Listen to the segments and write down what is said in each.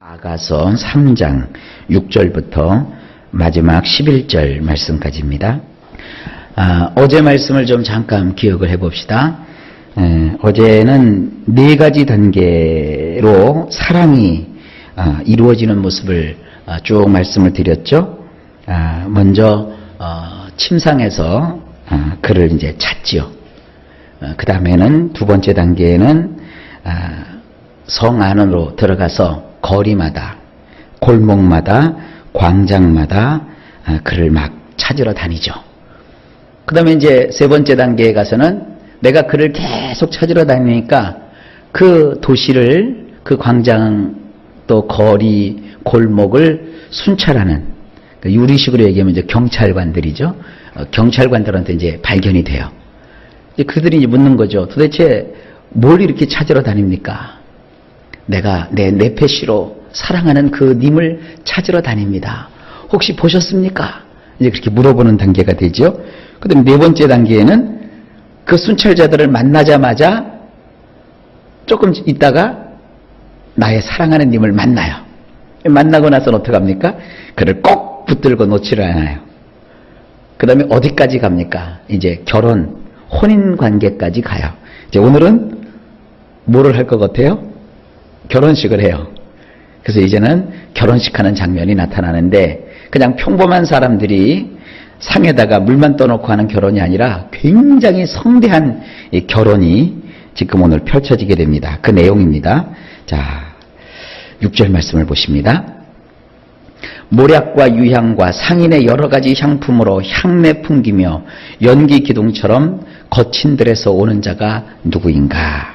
아가서 3장 6절부터 마지막 11절 말씀까지입니다. 어제 말씀을 좀 잠깐 기억을 해봅시다. 어제는 네 가지 단계로 사랑이 이루어지는 모습을 쭉 말씀을 드렸죠. 먼저 침상에서 그를 이제 찾지요. 그 다음에는 두 번째 단계에는 성 안으로 들어가서 거리마다, 골목마다, 광장마다 그를 막 찾으러 다니죠. 그 다음에 이제 세 번째 단계에 가서는 내가 그를 계속 찾으러 다니니까 그 도시를, 그 광장, 또 거리, 골목을 순찰하는, 유리식으로 얘기하면 이제 경찰관들이죠. 경찰관들한테 이제 발견이 돼요. 이제 그들이 이제 묻는 거죠. 도대체 뭘 이렇게 찾으러 다닙니까? 내가 내 내패시로 사랑하는 그 님을 찾으러 다닙니다. 혹시 보셨습니까? 이제 그렇게 물어보는 단계가 되죠. 그 다음에 네 번째 단계에는 그 순찰자들을 만나자마자 조금 있다가 나의 사랑하는 님을 만나요. 만나고 나서는 어떻게 합니까? 그를 꼭 붙들고 놓지를 않아요. 그 다음에 어디까지 갑니까? 이제 결혼, 혼인 관계까지 가요. 이제 오늘은 뭐를 할 것 같아요? 결혼식을 해요. 그래서 이제는 결혼식 하는 장면이 나타나는데 그냥 평범한 사람들이 상에다가 물만 떠놓고 하는 결혼이 아니라 굉장히 성대한 결혼이 지금 오늘 펼쳐지게 됩니다. 그 내용입니다. 자, 6절 말씀을 보십니다. 모략과 유향과 상인의 여러 가지 향품으로 향내 풍기며 연기 기둥처럼 거친 들에서 오는 자가 누구인가?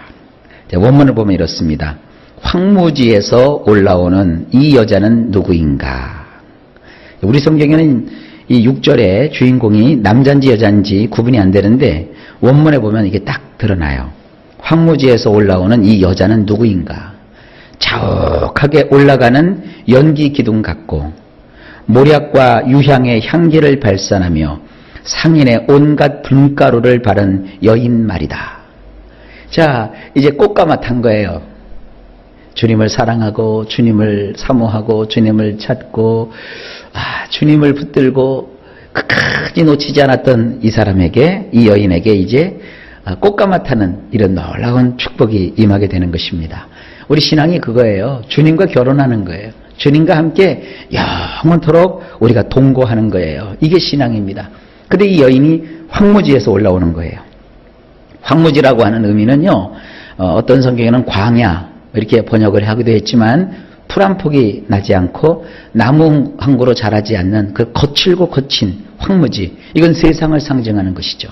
자, 원문을 보면 이렇습니다. 황무지에서 올라오는 이 여자는 누구인가? 우리 성경에는 이 6절에 주인공이 남자인지 여자인지 구분이 안 되는데 원문에 보면 이게 딱 드러나요. 황무지에서 올라오는 이 여자는 누구인가? 자욱하게 올라가는 연기 기둥 같고 모략과 유향의 향기를 발산하며 상인의 온갖 분가루를 바른 여인 말이다. 자, 이제 꽃가마탄 거예요. 주님을 사랑하고 주님을 사모하고 주님을 찾고 주님을 붙들고 끝까지 놓치지 않았던 이 사람에게, 이 여인에게 이제 꽃가마 타는 이런 놀라운 축복이 임하게 되는 것입니다. 우리 신앙이 그거예요. 주님과 결혼하는 거예요. 주님과 함께 영원토록 우리가 동거하는 거예요. 이게 신앙입니다. 근데 이 여인이 황무지에서 올라오는 거예요. 황무지라고 하는 의미는요, 어떤 성경에는 광야 이렇게 번역을 하기도 했지만 풀 한 폭이 나지 않고 나무 한 그루 자라지 않는 그 거칠고 거친 황무지, 이건 세상을 상징하는 것이죠.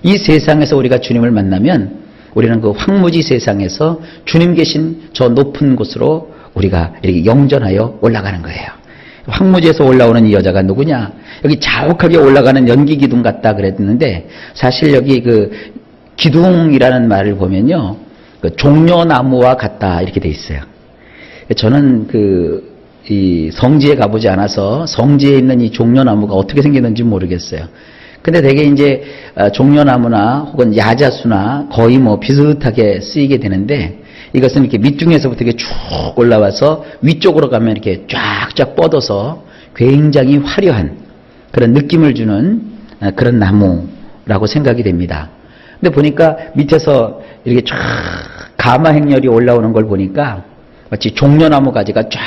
이 세상에서 우리가 주님을 만나면 우리는 그 황무지 세상에서 주님 계신 저 높은 곳으로 우리가 이렇게 영전하여 올라가는 거예요. 황무지에서 올라오는 이 여자가 누구냐? 여기 자욱하게 올라가는 연기 기둥 같다 그랬는데 사실 여기 그 기둥이라는 말을 보면요, 그 종려나무와 같다 이렇게 돼 있어요. 저는 이 성지에 가보지 않아서 성지에 있는 이 종려나무가 어떻게 생겼는지 모르겠어요. 근데 되게 이제 종려나무나 혹은 야자수나 거의 뭐 비슷하게 쓰이게 되는데 이것은 이렇게 밑둥에서부터 이렇게 쭉 올라와서 위쪽으로 가면 이렇게 쫙쫙 뻗어서 굉장히 화려한 그런 느낌을 주는 그런 나무라고 생각이 됩니다. 근데 보니까 밑에서 이렇게 쫙 가마 행렬이 올라오는 걸 보니까 마치 종려나무 가지가 쫙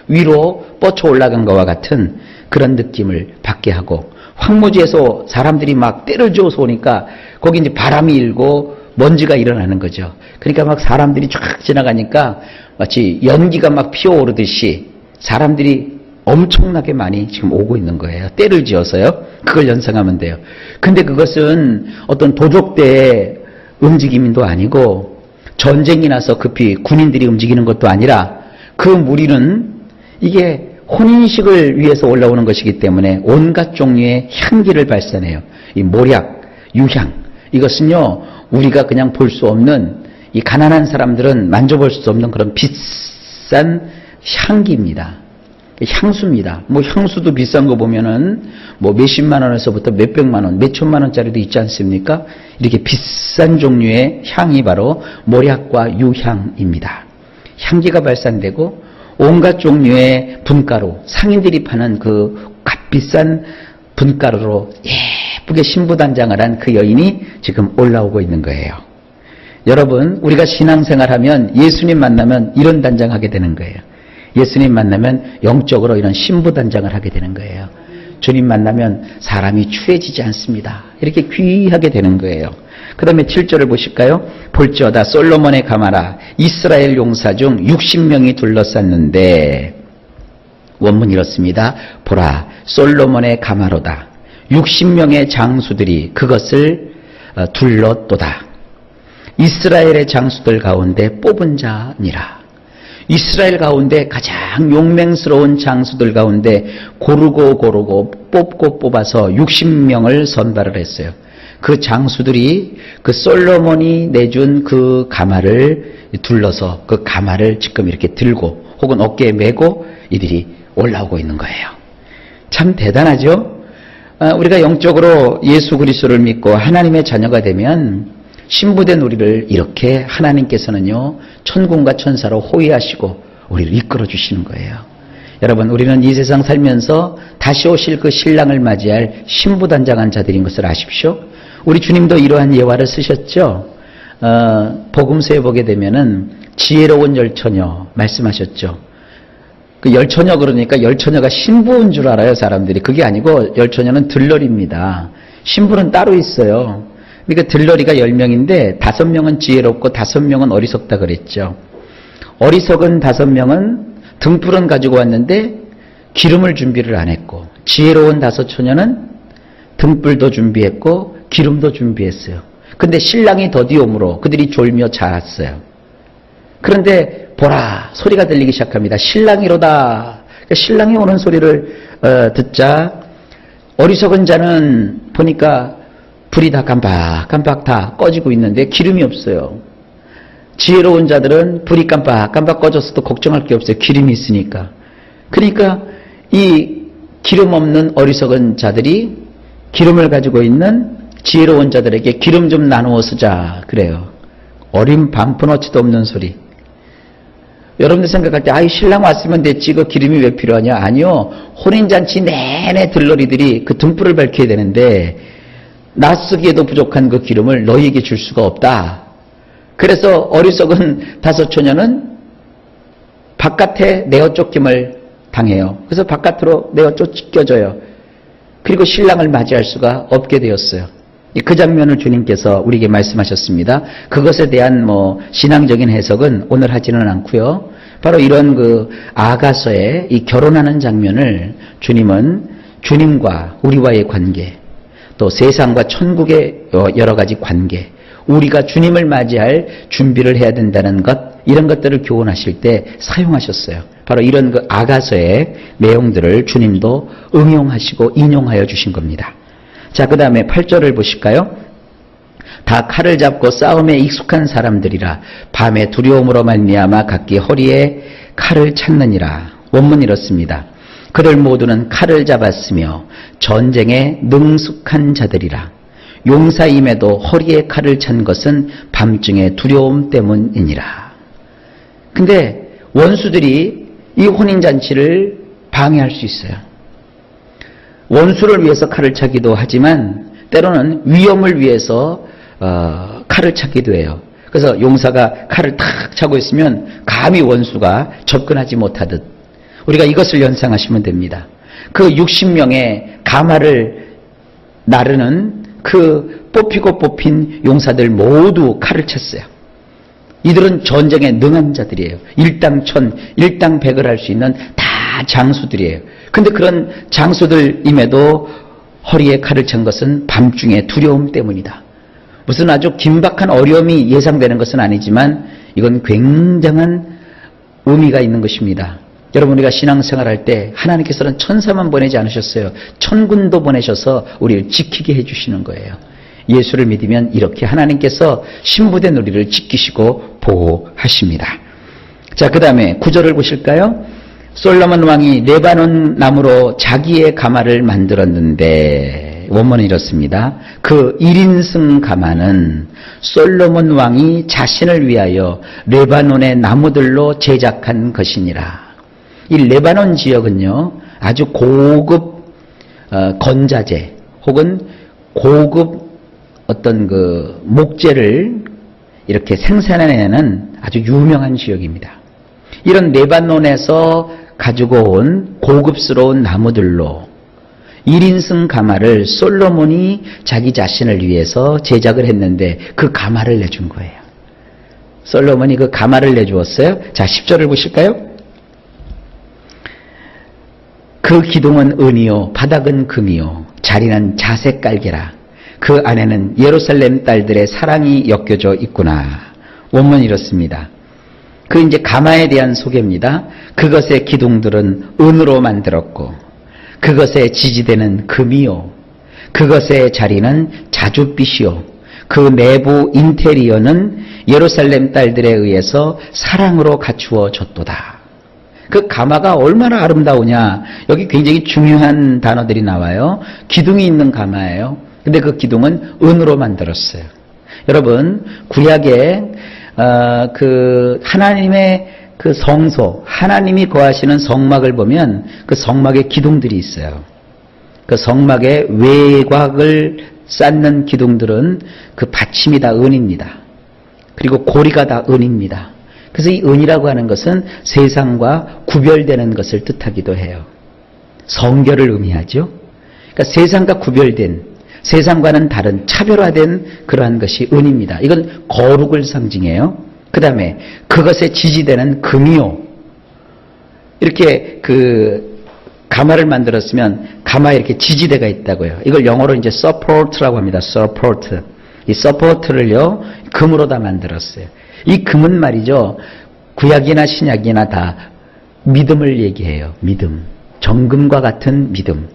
위로 뻗쳐 올라간 것과 같은 그런 느낌을 받게 하고, 황무지에서 사람들이 막 때를 주어서 오니까 거기 이제 바람이 일고 먼지가 일어나는 거죠. 그러니까 막 사람들이 쫙 지나가니까 마치 연기가 막 피어오르듯이 사람들이 엄청나게 많이 지금 오고 있는 거예요. 때를 지어서요. 그걸 연상하면 돼요. 근데 그것은 어떤 도적대의 움직임도 아니고 전쟁이 나서 급히 군인들이 움직이는 것도 아니라 그 무리는 이게 혼인식을 위해서 올라오는 것이기 때문에 온갖 종류의 향기를 발산해요. 이 모략, 유향, 이것은요 우리가 그냥 볼 수 없는, 이 가난한 사람들은 만져볼 수 없는 그런 비싼 향기입니다. 향수입니다. 뭐 향수도 비싼 거 보면은 뭐 몇십만 원에서부터 몇백만 원, 몇천만 원짜리도 있지 않습니까? 이렇게 비싼 종류의 향이 바로 모략과 유향입니다. 향기가 발산되고 온갖 종류의 분가루, 상인들이 파는 그 값비싼 분가루로 예쁘게 신부단장을 한 그 여인이 지금 올라오고 있는 거예요. 여러분, 우리가 신앙생활하면 예수님 만나면 이런 단장하게 되는 거예요. 예수님 만나면 영적으로 이런 신부단장을 하게 되는 거예요. 주님 만나면 사람이 추해지지 않습니다. 이렇게 귀하게 되는 거예요. 그 다음에 7절을 보실까요? 볼지어다 솔로몬의 가마라 이스라엘 용사 중 60명이 둘러쌌는데, 원문 이렇습니다. 보라 솔로몬의 가마로다. 60명의 장수들이 그것을 둘렀도다. 이스라엘의 장수들 가운데 뽑은 자니라. 이스라엘 가운데 가장 용맹스러운 장수들 가운데 고르고 뽑고 뽑아서 60명을 선발을 했어요. 그 장수들이 그 솔로몬이 내준 그 가마를 둘러서 그 가마를 지금 이렇게 들고 혹은 어깨에 메고 이들이 올라오고 있는 거예요. 참 대단하죠? 우리가 영적으로 예수 그리스도를 믿고 하나님의 자녀가 되면 신부된 우리를 이렇게 하나님께서는요 천군과 천사로 호위하시고 우리를 이끌어 주시는 거예요. 여러분, 우리는 이 세상 살면서 다시 오실 그 신랑을 맞이할 신부단장한 자들인 것을 아십시오. 우리 주님도 이러한 예화를 쓰셨죠. 복음서에 보게 되면은 지혜로운 열처녀 말씀하셨죠. 그 열처녀 그러니까 열처녀가 신부인 줄 알아요, 사람들이. 그게 아니고 열처녀는 들러리입니다. 신부는 따로 있어요. 그러니까 들러리가 10명인데 5명은 지혜롭고 5명은 어리석다 그랬죠. 어리석은 5명은 등불은 가지고 왔는데 기름을 준비를 안 했고, 지혜로운 5처녀는 등불도 준비했고 기름도 준비했어요. 근데 신랑이 더디옴으로 그들이 졸며 자았어요. 그런데 보라 소리가 들리기 시작합니다. 신랑이로다. 그러니까 신랑이 오는 소리를 듣자 어리석은 자는 보니까 불이 다 깜빡깜빡 다 꺼지고 있는데 기름이 없어요. 지혜로운 자들은 불이 깜빡깜빡 꺼졌어도 걱정할 게 없어요. 기름이 있으니까. 그러니까 이 기름 없는 어리석은 자들이 기름을 가지고 있는 지혜로운 자들에게 기름 좀 나누어 쓰자 그래요. 어린 반푼어치도 없는 소리. 여러분들 생각할 때 아이 신랑 왔으면 됐지 그 기름이 왜 필요하냐? 아니요. 혼인잔치 내내 들러리들이 그 등불을 밝혀야 되는데 낯쓰기에도 부족한 그 기름을 너희에게 줄 수가 없다. 그래서 어리석은 5처녀는 바깥에 내어 쫓김을 당해요. 그래서 바깥으로 내어 쫓겨져요. 그리고 신랑을 맞이할 수가 없게 되었어요. 그 장면을 주님께서 우리에게 말씀하셨습니다. 그것에 대한 신앙적인 해석은 오늘 하지는 않고요. 바로 이런 그 아가서의 이 결혼하는 장면을 주님은 주님과 우리와의 관계, 또 세상과 천국의 여러 가지 관계, 우리가 주님을 맞이할 준비를 해야 된다는 것, 이런 것들을 교훈하실 때 사용하셨어요. 바로 이런 그 아가서의 내용들을 주님도 응용하시고 인용하여 주신 겁니다. 자, 그 다음에 8절을 보실까요? 다 칼을 잡고 싸움에 익숙한 사람들이라 밤에 두려움으로 말미암아 각기 허리에 칼을 찾느니라. 원문 이렇습니다. 그들 모두는 칼을 잡았으며 전쟁에 능숙한 자들이라. 용사임에도 허리에 칼을 찬 것은 밤중에 두려움 때문이니라. 근데 원수들이 이 혼인잔치를 방해할 수 있어요. 원수를 위해서 칼을 차기도 하지만 때로는 위험을 위해서 칼을 차기도 해요. 그래서 용사가 칼을 탁 차고 있으면 감히 원수가 접근하지 못하듯 우리가 이것을 연상하시면 됩니다. 그 60명의 가마를 나르는 그 뽑히고 뽑힌 용사들 모두 칼을 찼어요. 이들은 전쟁에 능한 자들이에요. 일당천, 일당백을 할 수 있는 다 장수들이에요. 근데 그런 장수들임에도 허리에 칼을 찬 것은 밤중에 두려움 때문이다. 무슨 아주 긴박한 어려움이 예상되는 것은 아니지만 이건 굉장한 의미가 있는 것입니다. 여러분, 우리가 신앙생활할 때 하나님께서는 천사만 보내지 않으셨어요. 천군도 보내셔서 우리를 지키게 해주시는 거예요. 예수를 믿으면 이렇게 하나님께서 신부된 우리를 지키시고 보호하십니다. 자, 그 다음에 9절을 보실까요? 솔로몬 왕이 레바논 나무로 자기의 가마를 만들었는데, 원문은 이렇습니다. 그 1인승 가마는 솔로몬 왕이 자신을 위하여 레바논의 나무들로 제작한 것이니라. 이 레바논 지역은요, 아주 고급 건자재 혹은 고급 어떤 그 목재를 이렇게 생산해내는 아주 유명한 지역입니다. 이런 레바논에서 가지고 온 고급스러운 나무들로 1인승 가마를 솔로몬이 자기 자신을 위해서 제작을 했는데 그 가마를 내준 거예요. 솔로몬이 그 가마를 내주었어요. 자, 10절을 보실까요? 그 기둥은 은이요 바닥은 금이요 자리는 자색 깔개라. 그 안에는 예루살렘 딸들의 사랑이 엮여져 있구나. 원문이 이렇습니다. 그 이제 가마에 대한 소개입니다. 그것의 기둥들은 은으로 만들었고 그것의 지지대는 금이요 그것의 자리는 자줏빛이요 그 내부 인테리어는 예루살렘 딸들에 의해서 사랑으로 갖추어졌도다. 그 가마가 얼마나 아름다우냐. 여기 굉장히 중요한 단어들이 나와요. 기둥이 있는 가마예요. 근데 그 기둥은 은으로 만들었어요. 여러분, 구약에 그 하나님의 그 성소, 하나님이 거하시는 성막을 보면 그 성막에 기둥들이 있어요. 그 성막의 외곽을 쌓는 기둥들은 그 받침이 다 은입니다. 그리고 고리가 다 은입니다. 그래서 이 은이라고 하는 것은 세상과 구별되는 것을 뜻하기도 해요. 성결을 의미하죠. 그러니까 세상과 구별된, 세상과는 다른 차별화된 그러한 것이 은입니다. 이건 거룩을 상징해요. 그 다음에 그것의 지지대는 금이요. 이렇게 그 가마를 만들었으면 가마에 이렇게 지지대가 있다고요. 이걸 영어로 이제 support라고 합니다. support. 이 support를요 금으로 다 만들었어요. 이 금은 말이죠. 구약이나 신약이나 다 믿음을 얘기해요. 믿음. 정금과 같은 믿음.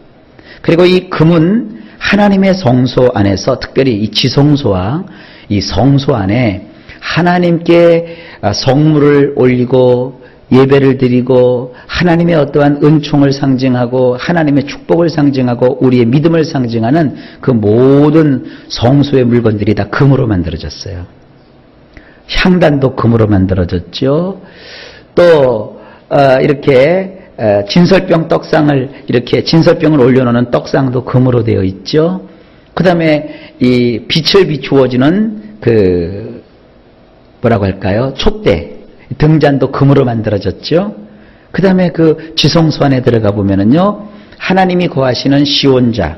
그리고 이 금은 하나님의 성소 안에서 특별히 이 지성소와 이 성소 안에 하나님께 성물을 올리고 예배를 드리고 하나님의 어떠한 은총을 상징하고 하나님의 축복을 상징하고 우리의 믿음을 상징하는 그 모든 성소의 물건들이 다 금으로 만들어졌어요. 향단도 금으로 만들어졌죠. 또 이렇게 진설병 떡상을 이렇게 진설병을 올려놓는 떡상도 금으로 되어 있죠. 그 다음에 이 빛을 비추어지는 그 뭐라고 할까요? 촛대 등잔도 금으로 만들어졌죠. 그 다음에 그 지성소 안에 들어가 보면은요, 하나님이 거하시는 시온자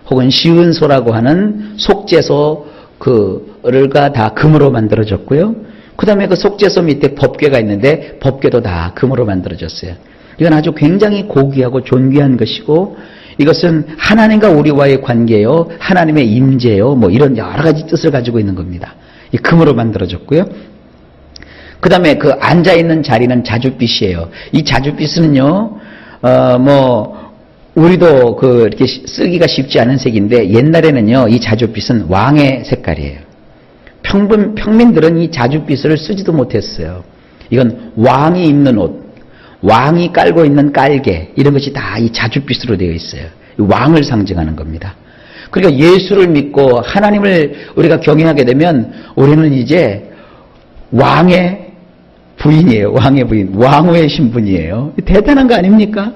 혹은 시은소라고 하는 속죄소 그를가 다 금으로 만들어졌고요. 그 다음에 그 속죄소 밑에 법궤가 있는데 법궤도 다 금으로 만들어졌어요. 이건 아주 굉장히 고귀하고 존귀한 것이고 이것은 하나님과 우리와의 관계요, 하나님의 임재요, 뭐 이런 여러 가지 뜻을 가지고 있는 겁니다. 이 금으로 만들어졌고요. 그 다음에 그 앉아있는 자리는 자줏빛이에요. 이 자줏빛은요, 우리도 그 이렇게 쓰기가 쉽지 않은 색인데 옛날에는요, 이 자줏빛은 왕의 색깔이에요. 평민들은 이 자줏빛을 쓰지도 못했어요. 이건 왕이 입는 옷, 왕이 깔고 있는 깔개, 이런 것이 다 이 자줏빛으로 되어 있어요. 왕을 상징하는 겁니다. 그러니까 예수를 믿고 하나님을 우리가 경외하게 되면 우리는 이제 왕의 부인이에요. 왕의 부인. 왕후의 신분이에요. 대단한 거 아닙니까?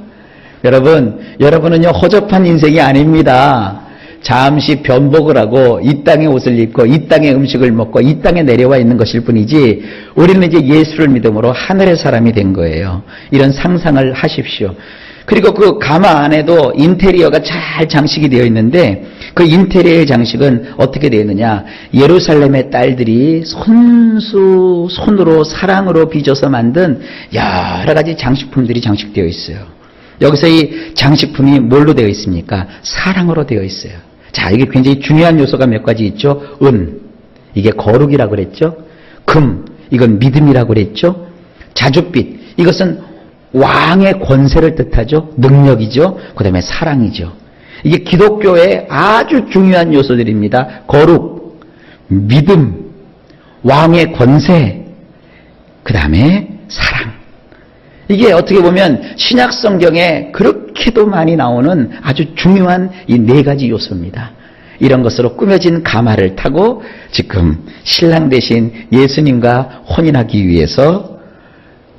여러분은요, 허접한 인생이 아닙니다. 잠시 변복을 하고 이 땅의 옷을 입고 이 땅의 음식을 먹고 이 땅에 내려와 있는 것일 뿐이지 우리는 이제 예수를 믿음으로 하늘의 사람이 된 거예요. 이런 상상을 하십시오. 그리고 그 가마 안에도 인테리어가 잘 장식이 되어 있는데 그 인테리어의 장식은 어떻게 되어 있느냐. 예루살렘의 딸들이 손으로 사랑으로 빚어서 만든 여러 가지 장식품들이 장식되어 있어요. 여기서 이 장식품이 뭘로 되어 있습니까? 사랑으로 되어 있어요. 자, 이게 굉장히 중요한 요소가 몇 가지 있죠. 은, 이게 거룩이라고 그랬죠. 금, 이건 믿음이라고 그랬죠. 자줏빛, 이것은 왕의 권세를 뜻하죠. 능력이죠. 그 다음에 사랑이죠. 이게 기독교의 아주 중요한 요소들입니다. 거룩, 믿음, 왕의 권세, 그 다음에 사랑. 이게 어떻게 보면 신약 성경에 그렇게도 많이 나오는 아주 중요한 이 네 가지 요소입니다. 이런 것으로 꾸며진 가마를 타고 지금 신랑 대신 예수님과 혼인하기 위해서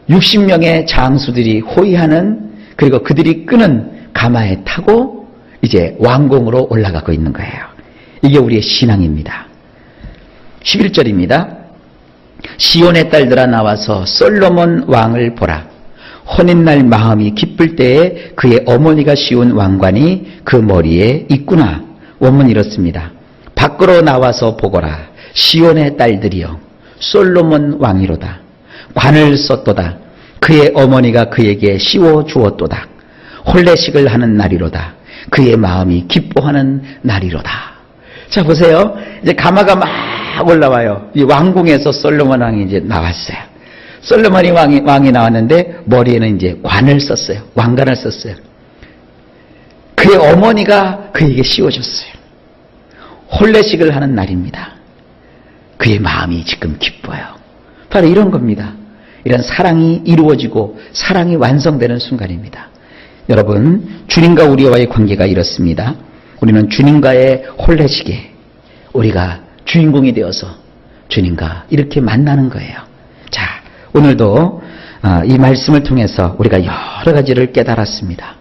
60명의 장수들이 호위하는, 그리고 그들이 끄는 가마에 타고 이제 왕궁으로 올라가고 있는 거예요. 이게 우리의 신앙입니다. 11절입니다. 시온의 딸들아 나와서 솔로몬 왕을 보라. 혼인날 마음이 기쁠 때에 그의 어머니가 씌운 왕관이 그 머리에 있구나. 원문이 이렇습니다. 밖으로 나와서 보거라. 시온의 딸들이여 솔로몬 왕이로다. 관을 썼도다. 그의 어머니가 그에게 씌워 주었도다. 혼례식을 하는 날이로다. 그의 마음이 기뻐하는 날이로다. 자, 보세요. 이제 가마가 막 올라와요. 이 왕궁에서 솔로몬 왕이 이제 나왔어요. 솔로몬이 왕이 나왔는데 머리에는 이제 관을 썼어요. 왕관을 썼어요. 그의 어머니가 그에게 씌워줬어요. 혼례식을 하는 날입니다. 그의 마음이 지금 기뻐요. 바로 이런 겁니다. 이런 사랑이 이루어지고 사랑이 완성되는 순간입니다. 여러분, 주님과 우리와의 관계가 이렇습니다. 우리는 주님과의 혼례식에 우리가 주인공이 되어서 주님과 이렇게 만나는 거예요. 자, 오늘도 이 말씀을 통해서 우리가 여러 가지를 깨달았습니다.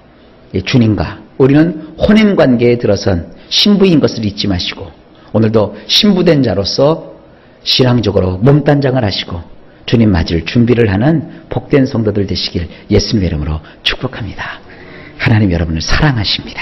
주님과 우리는 혼인관계에 들어선 신부인 것을 잊지 마시고, 오늘도 신부된 자로서 신앙적으로 몸단장을 하시고 주님 맞을 준비를 하는 복된 성도들 되시길 예수님의 이름으로 축복합니다. 하나님 여러분을 사랑하십니다.